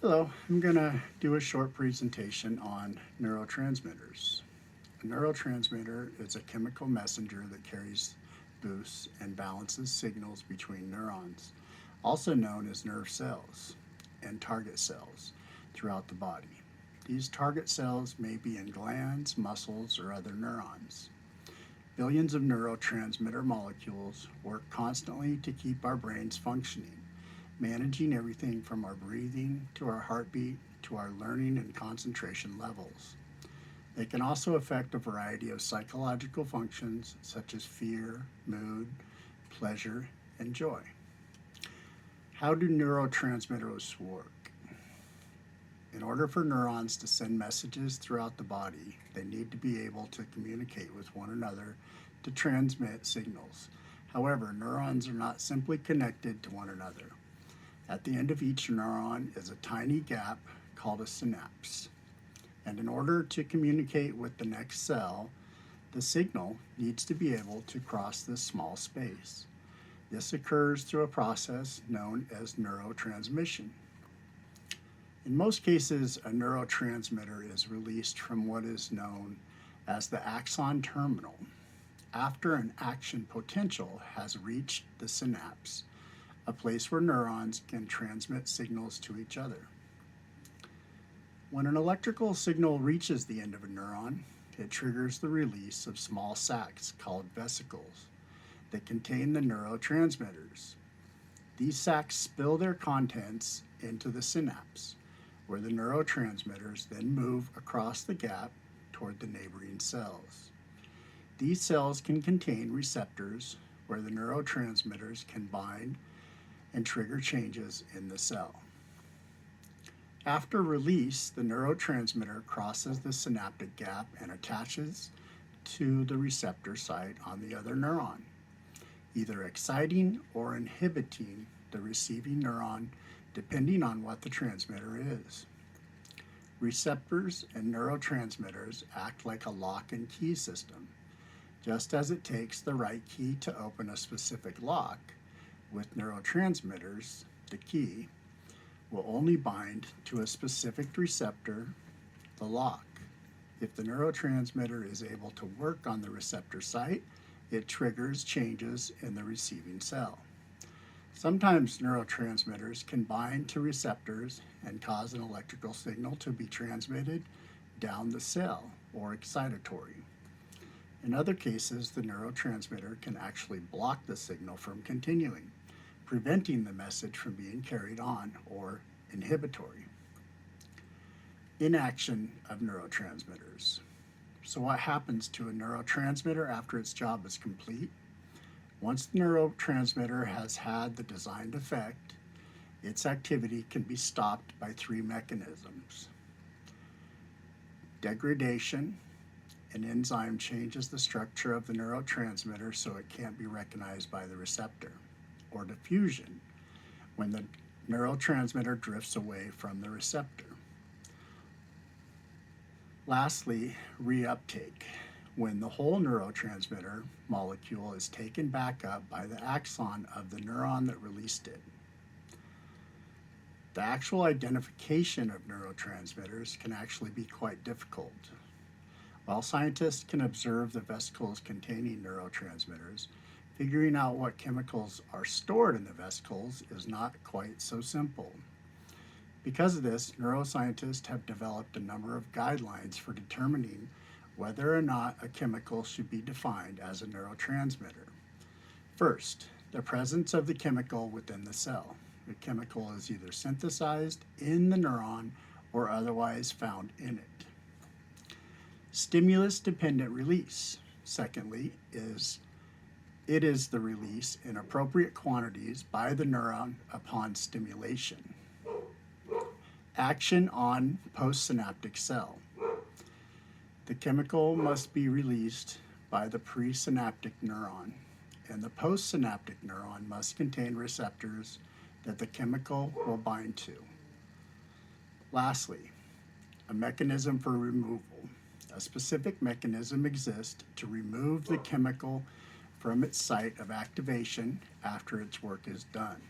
Hello, I'm going to do a short presentation on neurotransmitters. A neurotransmitter is a chemical messenger that carries, boosts, and balances signals between neurons, also known as nerve cells and target cells, throughout the body. These target cells may be in glands, muscles, or other neurons. Billions of neurotransmitter molecules work constantly to keep our brains functioning, managing everything from our breathing to our heartbeat to our learning and concentration levels. They can also affect a variety of psychological functions such as fear, mood, pleasure, and joy. How do neurotransmitters work? In order for neurons to send messages throughout the body, they need to be able to communicate with one another to transmit signals. However, neurons are not simply connected to one another. At the end of each neuron is a tiny gap called a synapse. And in order to communicate with the next cell, the signal needs to be able to cross this small space. This occurs through a process known as neurotransmission. In most cases, a neurotransmitter is released from what is known as the axon terminal after an action potential has reached the synapse, a place where neurons can transmit signals to each other. When an electrical signal reaches the end of a neuron, it triggers the release of small sacs called vesicles that contain the neurotransmitters. These sacs spill their contents into the synapse, where the neurotransmitters then move across the gap toward the neighboring cells. These cells can contain receptors where the neurotransmitters can bind and trigger changes in the cell. After release, the neurotransmitter crosses the synaptic gap and attaches to the receptor site on the other neuron, either exciting or inhibiting the receiving neuron depending on what the transmitter is. Receptors and neurotransmitters act like a lock and key system. Just as it takes the right key to open a specific lock, with neurotransmitters, the key will only bind to a specific receptor, the lock. If the neurotransmitter is able to work on the receptor site, it triggers changes in the receiving cell. Sometimes neurotransmitters can bind to receptors and cause an electrical signal to be transmitted down the cell or excitatory. In other cases, the neurotransmitter can actually block the signal from continuing, preventing the message from being carried on, or inhibitory. Inaction of neurotransmitters. So what happens to a neurotransmitter after its job is complete? Once the neurotransmitter has had the designed effect, its activity can be stopped by three mechanisms. Degradation. An enzyme changes the structure of the neurotransmitter so it can't be recognized by the receptor. Or diffusion, when the neurotransmitter drifts away from the receptor. Lastly, reuptake, when the whole neurotransmitter molecule is taken back up by the axon of the neuron that released it. The actual identification of neurotransmitters can actually be quite difficult. While scientists can observe the vesicles containing neurotransmitters, figuring out what chemicals are stored in the vesicles is not quite so simple. Because of this, neuroscientists have developed a number of guidelines for determining whether or not a chemical should be defined as a neurotransmitter. First, the presence of the chemical within the cell. The chemical is either synthesized in the neuron or otherwise found in it. Stimulus-dependent release. Secondly, it is the release in appropriate quantities by the neuron upon stimulation. Action on postsynaptic cell. The chemical must be released by the presynaptic neuron, and the postsynaptic neuron must contain receptors that the chemical will bind to. Lastly, a mechanism for removal. A specific mechanism exists to remove the chemical from its site of activation after its work is done.